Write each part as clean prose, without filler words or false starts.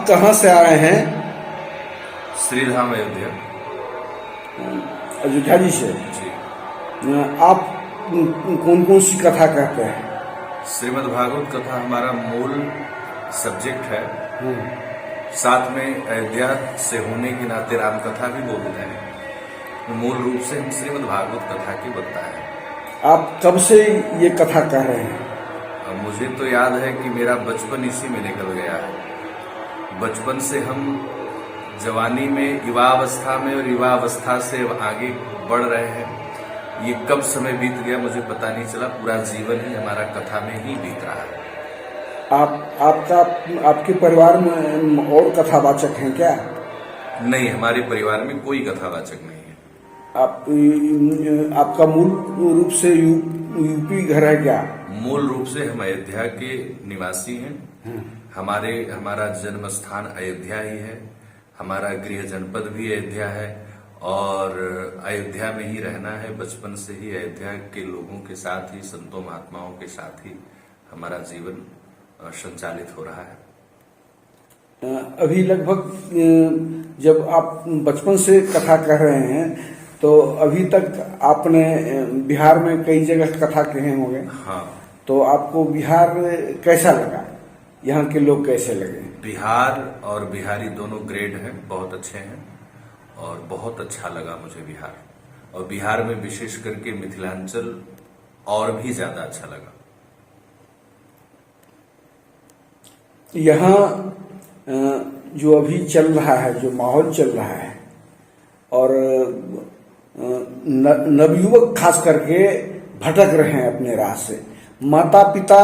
कहाँ से आए हैं? श्रीधाम अयोध्या अयोध्या जी से। जी। आप कौन कौन सी कथा कहते हैं? श्रीमद् भागवत कथा हमारा मूल सब्जेक्ट है। साथ में अयोध्या से होने के नाते राम कथा भी बोलते हैं। मूल रूप से हम श्रीमद् भागवत कथा की बता है। आप कब से ये कथा कह रहे हैं? मुझे तो याद है कि मेरा बचपन इसी में निकल गया है। बचपन से हम जवानी में, युवावस्था में और युवावस्था से आगे बढ़ रहे हैं। ये कब समय बीत गया मुझे पता नहीं चला। पूरा जीवन ही हमारा कथा में ही बीत रहा है। आपके परिवार में और कथावाचक हैं क्या? नहीं, हमारे परिवार में कोई कथावाचक नहीं है। आपका मूल रूप से यूपी घर है क्या? मूल रूप से हम अयोध्या के निवासी हैं। हमारा जन्म स्थान अयोध्या ही है। हमारा गृह जनपद भी अयोध्या है और अयोध्या में ही रहना है। बचपन से ही अयोध्या के लोगों के साथ ही, संतों महात्माओं के साथ ही हमारा जीवन संचालित हो रहा है। अभी लगभग जब आप बचपन से कथा कह रहे हैं तो अभी तक आपने बिहार में कई जगह कथा कहे होंगे। हाँ। तो आपको बिहार कैसा लगा? यहाँ के लोग कैसे लगे? बिहार और बिहारी दोनों ग्रेड हैं, बहुत अच्छे हैं और बहुत अच्छा लगा मुझे बिहार। और बिहार में विशेष करके मिथिलांचल और भी ज्यादा अच्छा लगा। यहाँ जो अभी चल रहा है, जो माहौल चल रहा है और नवयुवक खास करके भटक रहे हैं अपने राह से। माता पिता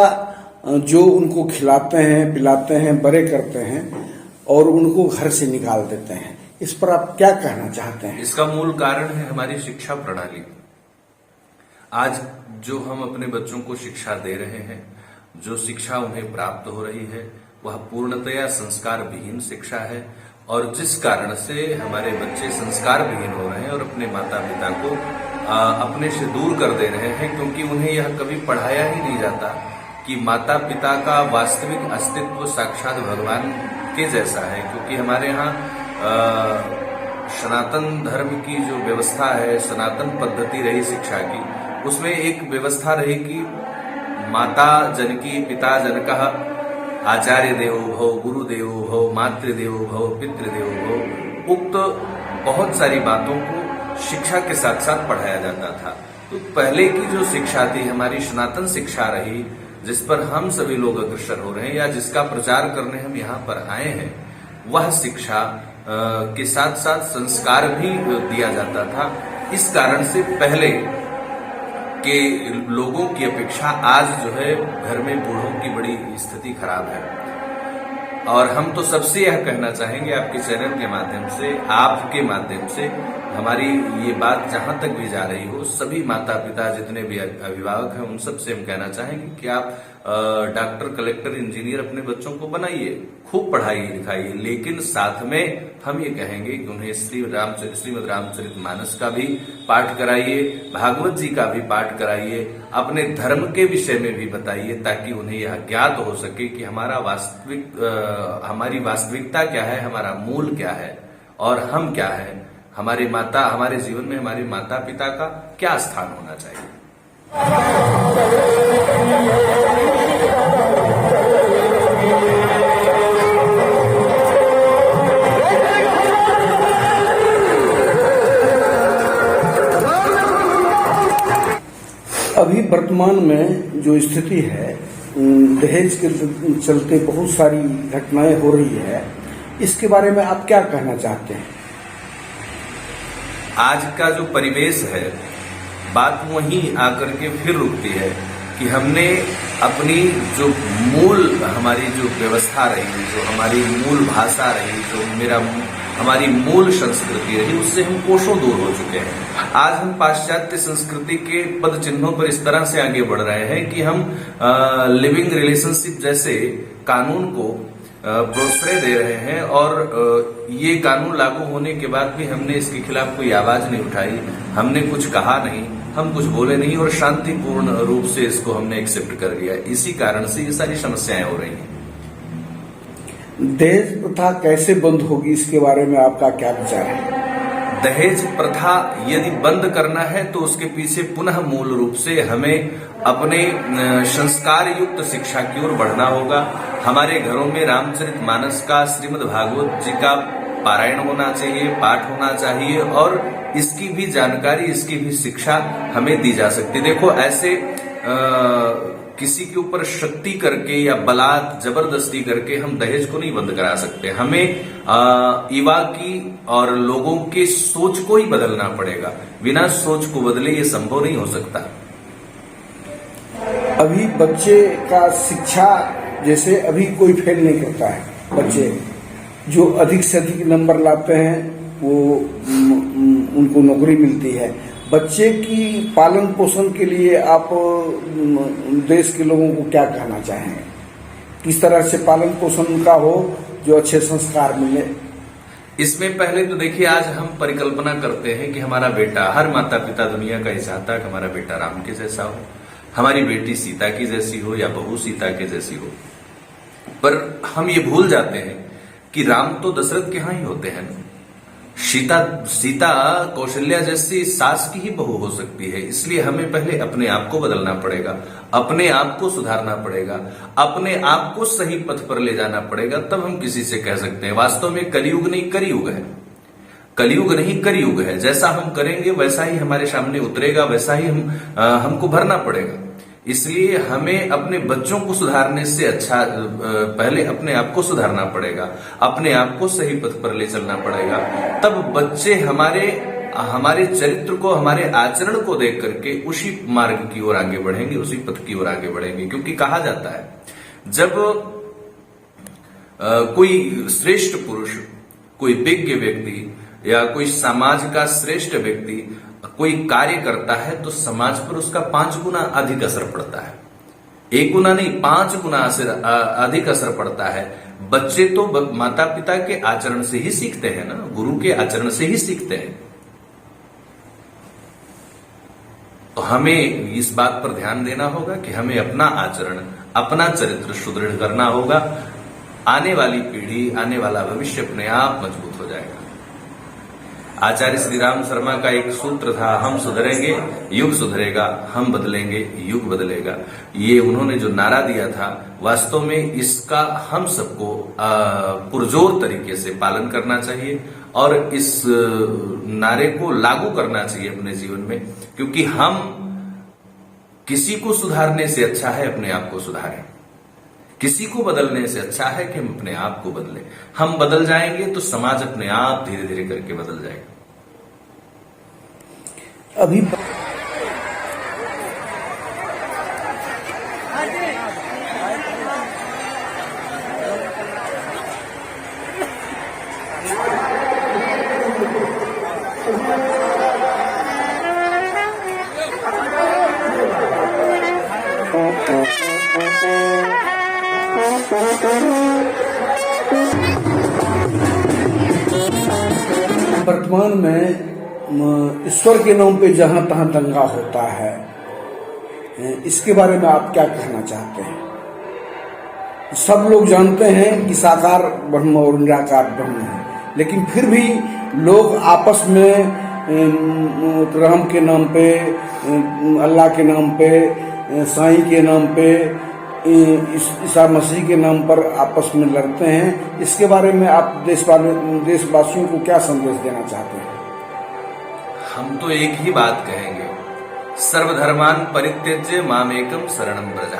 जो उनको खिलाते हैं, पिलाते हैं, बड़े करते हैं और उनको घर से निकाल देते हैं। इस पर आप क्या कहना चाहते हैं? इसका मूल कारण है हमारी शिक्षा प्रणाली। आज जो हम अपने बच्चों को शिक्षा दे रहे हैं, जो शिक्षा उन्हें प्राप्त हो रही है, वह पूर्णतया संस्कार विहीन शिक्षा है। और जिस कारण से हमारे बच्चे संस्कार विहीन हो रहे हैं और अपने माता पिता को अपने से दूर कर दे रहे हैं, क्योंकि उन्हें यह कभी पढ़ाया ही नहीं जाता कि माता पिता का वास्तविक अस्तित्व साक्षात भगवान के जैसा है। क्योंकि हमारे यहाँ सनातन धर्म की जो व्यवस्था है, सनातन पद्धति रही शिक्षा की, उसमें एक व्यवस्था रही कि माता जनकी, पिता जनकः, आचार्य देवो भव, गुरु देवो भव, मातृदेवो भव, पितृदेवो भव। उक्त बहुत सारी बातों को शिक्षा के साथ साथ पढ़ाया जाता था। तो पहले की जो शिक्षा थी, हमारी सनातन शिक्षा रही, जिस पर हम सभी लोग अग्रसर हो रहे हैं या जिसका प्रचार करने हम यहाँ पर आए हैं, वह शिक्षा के साथ साथ संस्कार भी दिया जाता था। इस कारण से पहले के लोगों की अपेक्षा आज जो है घर में बूढ़ों की बड़ी स्थिति खराब है। और हम तो सबसे यह कहना चाहेंगे आपके चैनल के माध्यम से, आपके माध्यम से हमारी ये बात जहां तक भी जा रही हो, सभी माता पिता जितने भी अभिभावक हैं उन सब से हम कहना चाहेंगे कि आप डॉक्टर, कलेक्टर, इंजीनियर अपने बच्चों को बनाइए, खूब पढ़ाइए लिखाइए, लेकिन साथ में हम ये कहेंगे कि उन्हें श्रीमद् रामचरितमानस का भी पाठ कराइए, भागवत जी का भी पाठ कराइए, अपने धर्म के विषय में भी बताइए, ताकि उन्हें यह ज्ञात हो सके कि हमारी वास्तविकता क्या है, हमारा मूल क्या है और हम क्या है, हमारे जीवन में हमारे माता पिता का क्या स्थान होना चाहिए। अभी वर्तमान में जो स्थिति है, दहेज के चलते बहुत सारी घटनाएं हो रही है, इसके बारे में आप क्या कहना चाहते हैं? आज का जो परिवेश है, बात वहीं आकर के फिर रुकती है कि हमने अपनी जो हमारी जो व्यवस्था रही, जो हमारी मूल भाषा रही, जो हमारी मूल संस्कृति रही, उससे हम कोसों दूर हो चुके हैं। आज हम पाश्चात्य संस्कृति के पद चिन्हों पर इस तरह से आगे बढ़ रहे हैं कि हम लिविंग रिलेशनशिप जैसे कानून को प्रोत्साहन दे रहे हैं और ये कानून लागू होने के बाद भी हमने इसके खिलाफ कोई आवाज नहीं उठाई, हमने कुछ कहा नहीं, हम कुछ बोले नहीं और शांतिपूर्ण रूप से इसको हमने एक्सेप्ट कर लिया। इसी कारण से ये सारी समस्याएं हो रही हैं। दहेज प्रथा कैसे बंद होगी, इसके बारे में आपका क्या विचार है? दहेज प्रथा यदि बंद करना है तो उसके पीछे पुनः मूल रूप से हमें अपने संस्कार युक्त शिक्षा की ओर बढ़ना होगा। हमारे घरों में रामचरितमानस का, श्रीमद् भागवत जी का पारायण होना चाहिए, पाठ होना चाहिए और इसकी भी जानकारी, इसकी भी शिक्षा हमें दी जा सकती है। देखो, ऐसे किसी के ऊपर शक्ति करके या बलात् जबरदस्ती करके हम दहेज को नहीं बंद करा सकते। हमें युवा की और लोगों के सोच को ही बदलना पड़ेगा। बिना सोच को बदले ये संभव नहीं हो सकता। अभी बच्चे का शिक्षा, जैसे अभी कोई फेल नहीं करता है, बच्चे जो अधिक से अधिक नंबर लाते हैं वो उनको नौकरी मिलती है। बच्चे की पालन पोषण के लिए आप देश के लोगों को क्या कहना चाहेंगे? किस तरह से पालन पोषण उनका हो जो अच्छे संस्कार मिले? इसमें पहले तो देखिए, आज हम परिकल्पना करते हैं कि हमारा बेटा, हर माता पिता दुनिया का ये चाहता है कि हमारा बेटा राम के जैसा हो, हमारी बेटी सीता की जैसी हो या बहू सीता के जैसी हो। पर हम ये भूल जाते हैं कि राम तो दशरथ के यहां ही होते हैं ना। सीता कौशल्या जैसी सास की ही बहू हो सकती है। इसलिए हमें पहले अपने आप को बदलना पड़ेगा, अपने आप को सुधारना पड़ेगा, अपने आप को सही पथ पर ले जाना पड़ेगा, तब हम किसी से कह सकते हैं। वास्तव में कलयुग नहीं करियुग है, कलयुग नहीं करियुग है। जैसा हम करेंगे वैसा ही हमारे सामने उतरेगा, वैसा ही हमको भरना पड़ेगा। इसलिए हमें अपने बच्चों को सुधारने से अच्छा पहले अपने आप को सुधारना पड़ेगा, अपने आप को सही पथ पर ले चलना पड़ेगा। तब बच्चे हमारे चरित्र को, हमारे आचरण को देख करके उसी मार्ग की ओर आगे बढ़ेंगे, उसी पथ की ओर आगे बढ़ेंगे। क्योंकि कहा जाता है, जब कोई श्रेष्ठ पुरुष, कोई विज्ञ व्यक्ति या कोई समाज का श्रेष्ठ व्यक्ति कोई कार्य करता है तो समाज पर उसका 5 गुना अधिक असर पड़ता है। 1 गुना नहीं, 5 गुना अधिक असर पड़ता है। बच्चे तो माता पिता के आचरण से ही सीखते हैं ना, गुरु के आचरण से ही सीखते हैं। तो हमें इस बात पर ध्यान देना होगा कि हमें अपना आचरण, अपना चरित्र सुदृढ़ करना होगा। आने वाली पीढ़ी, आने वाला भविष्य अपने आप मजबूत हो जाएगा। आचार्य श्री राम शर्मा का एक सूत्र था, हम सुधरेंगे युग सुधरेगा, हम बदलेंगे युग बदलेगा। ये उन्होंने जो नारा दिया था, वास्तव में इसका हम सबको पुरजोर तरीके से पालन करना चाहिए और इस नारे को लागू करना चाहिए अपने जीवन में। क्योंकि हम किसी को सुधारने से अच्छा है अपने आप को सुधारें, किसी को बदलने से अच्छा है कि हम अपने आप को बदलें। हम बदल जाएंगे तो समाज अपने आप धीरे धीरे करके बदल जाएगा। अभी वर्तमान में ईश्वर के नाम पे जहां तहां दंगा होता है, इसके बारे में आप क्या कहना चाहते हैं? सब लोग जानते हैं कि साकार ब्रह्म और निराकार ब्रह्म है, लेकिन फिर भी लोग आपस में राम के नाम पे, अल्लाह के नाम पे, साईं के नाम पे, ईसा मसीह के नाम पर आपस में लड़ते हैं। इसके बारे में आप देशवासियों को क्या संदेश देना चाहते हैं? हम तो एक ही बात कहेंगे, सर्वधर्मान परित्यज्य मामेकम शरणं व्रज।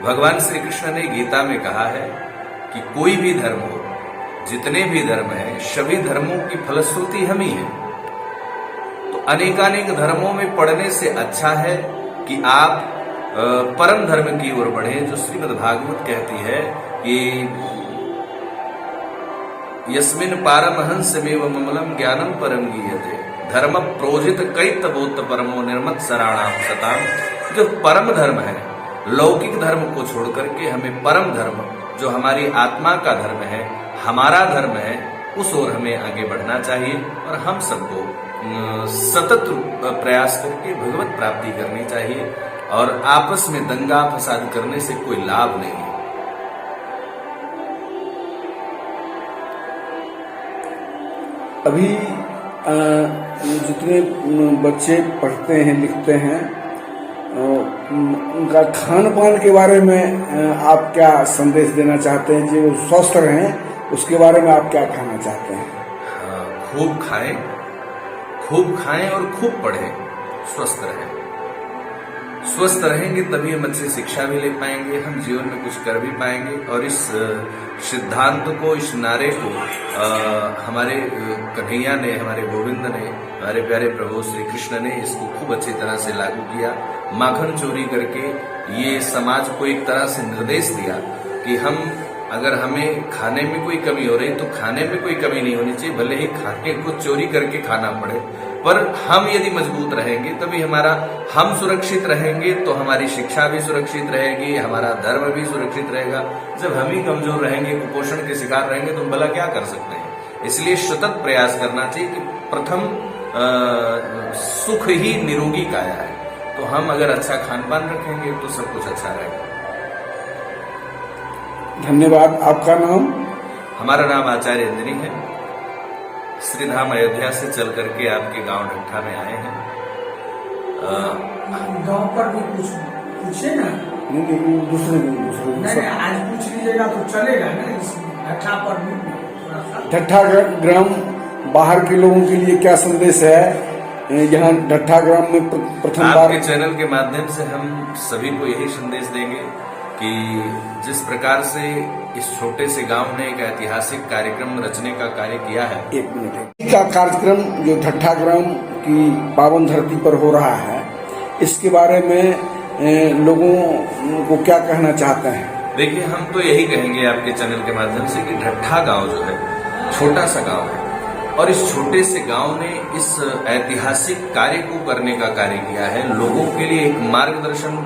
भगवान श्री कृष्ण ने गीता में कहा है कि कोई भी धर्म हो, जितने भी धर्म हैं, सभी धर्मों की फलश्रुति हम ही है। तो अनेकानेक धर्मों में पढ़ने से अच्छा है कि आप परम धर्म की ओर बढ़े, जो श्रीमद् भागवत कहती है कि यस्मिन् पारमहंसमेव ममलम ज्ञानम परम गीयते धर्म प्रोजित कई तबोत परमो निर्मत सराणाम सताम। जो परम धर्म है, लौकिक धर्म को छोड़ करके हमें परम धर्म, जो हमारी आत्मा का धर्म है, हमारा धर्म है, उस ओर हमें आगे बढ़ना चाहिए। और हम सबको सतत प्रयास करके भगवत प्राप्ति करनी चाहिए। और आपस में दंगा फसाद करने से कोई लाभ नहीं है। अभी जितने बच्चे पढ़ते हैं लिखते हैं उनका खान पान के बारे में आप क्या संदेश देना चाहते हैं? जो स्वस्थ रहें उसके बारे में आप क्या कहना चाहते हैं? खूब खाएं और खूब पढ़ें, स्वस्थ रहें। स्वस्थ रहेंगे तभी हम अच्छी शिक्षा भी ले पाएंगे, हम जीवन में कुछ कर भी पाएंगे। और इस सिद्धांत को, इस नारे को हमारे कन्हैया ने, हमारे गोविंद ने, हमारे प्यारे प्रभु श्री कृष्ण ने इसको खूब अच्छी तरह से लागू किया। माखन चोरी करके ये समाज को एक तरह से निर्देश दिया कि हम, अगर हमें खाने में कोई कमी हो रही तो खाने में कोई कमी नहीं होनी चाहिए, भले ही खाने को चोरी करके खाना पड़े, पर हम यदि मजबूत रहेंगे तभी हम सुरक्षित रहेंगे तो हमारी शिक्षा भी सुरक्षित रहेगी, हमारा धर्म भी सुरक्षित रहेगा। जब हम ही कमजोर रहेंगे, कुपोषण के शिकार रहेंगे तो हम भला क्या कर सकते हैं? इसलिए सतत प्रयास करना चाहिए कि प्रथम सुख ही निरोगी काया है। तो हम अगर अच्छा खान पान रखेंगे तो सब कुछ अच्छा रहेगा। धन्यवाद। आपका नाम? हमारा नाम आचार्य इंद्री है। श्रीधाम अयोध्या से चल करके आपके गांव ढट्ठा में आए हैं। गांव पर भी कुछ पूछे ना? नहीं, दूसरे आज पूछ लीजिएगा तो चलेगा ना। ढट्ठा पर भी थोड़ा सा, ढट्ठा ग्राम बाहर के लोगों के लिए क्या संदेश है? यहाँ ढट्ठा ग्राम में प्रथम बार आपके चैनल के माध्यम से हम सभी को यही संदेश देंगे कि जिस प्रकार से इस छोटे से गांव ने एक ऐतिहासिक कार्यक्रम रचने का कार्य किया है। एक मिनट का कार्यक्रम जो ढट्ठा ग्राम की पावन धरती पर हो रहा है, इसके बारे में लोगों को क्या कहना चाहते हैं? देखिए, हम तो यही कहेंगे आपके चैनल के माध्यम से कि ढट्ठा गांव जो है छोटा सा गांव है और इस छोटे से गांव ने इस ऐतिहासिक कार्य को करने का कार्य किया है, लोगों के लिए एक मार्गदर्शन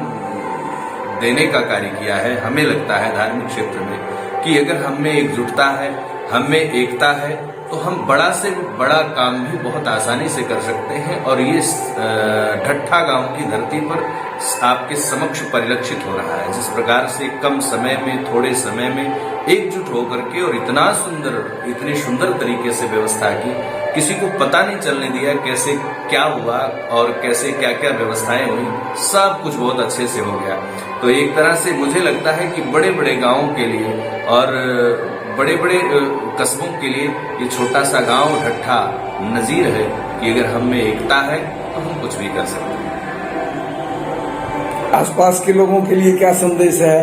देने का कार्य किया है। हमें लगता है धार्मिक क्षेत्र में कि अगर हम में एकजुटता है, हम में एकता है, तो हम बड़ा से बड़ा काम भी बहुत आसानी से कर सकते हैं। और ये ढट्ठा गांव की धरती पर आपके समक्ष परिलक्षित हो रहा है। जिस प्रकार से कम समय में, थोड़े समय में एकजुट होकर के और इतनी सुंदर तरीके से व्यवस्था की, किसी को पता नहीं चलने दिया कैसे क्या हुआ और कैसे क्या क्या व्यवस्थाएं हुई, सब कुछ बहुत अच्छे से हो गया। तो एक तरह से मुझे लगता है कि बड़े बड़े गांवों के लिए और बड़े बड़े कस्बों के लिए ये छोटा सा गांव ढट्ठा नजीर है कि अगर हम में एकता है तो हम कुछ भी कर सकते हैं। आसपास के लोगों के लिए क्या संदेश है?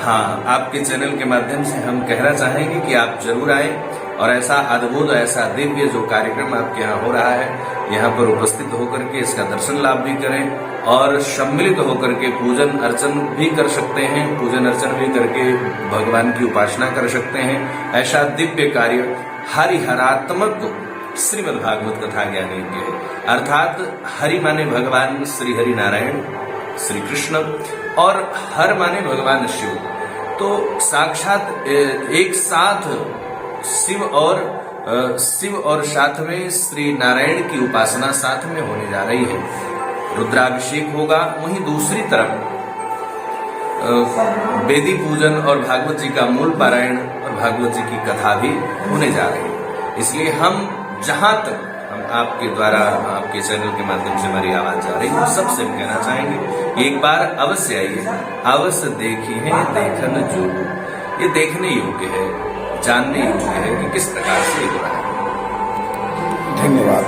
हाँ, आपके चैनल के माध्यम से हम कहना चाहेंगे कि आप जरूर आए और ऐसा अद्भुत, ऐसा दिव्य जो कार्यक्रम आपके यहाँ हो रहा है, यहाँ पर उपस्थित होकर के इसका दर्शन लाभ भी करें और सम्मिलित होकर के पूजन अर्चन भी कर सकते हैं, पूजन अर्चन भी करके भगवान की उपासना कर सकते हैं। ऐसा दिव्य कार्य हरिहरात्मक श्रीमद् भागवत कथा ज्ञान यज्ञ है। अर्थात हरि माने भगवान श्री हरि नारायण श्री कृष्ण और हर माने भगवान शिव। तो साक्षात एक साथ शिव और साथ में श्री नारायण की उपासना साथ में होने जा रही है। रुद्राभिषेक होगा, वहीं दूसरी तरफ वेदी पूजन और भागवत जी का मूल पारायण और भागवत जी की कथा भी होने जा रही है। इसलिए हम जहां तक हम आपके द्वारा, आपके चैनल के माध्यम से हमारी आवाज जा रही है, सबसे हम कहना चाहेंगे कि एक बार अवश्य आइए, अवश्य देखिए, देखन जो ये देखने योग्य है, जानने योग्य है कि किस प्रकार से हो रहा है। धन्यवाद।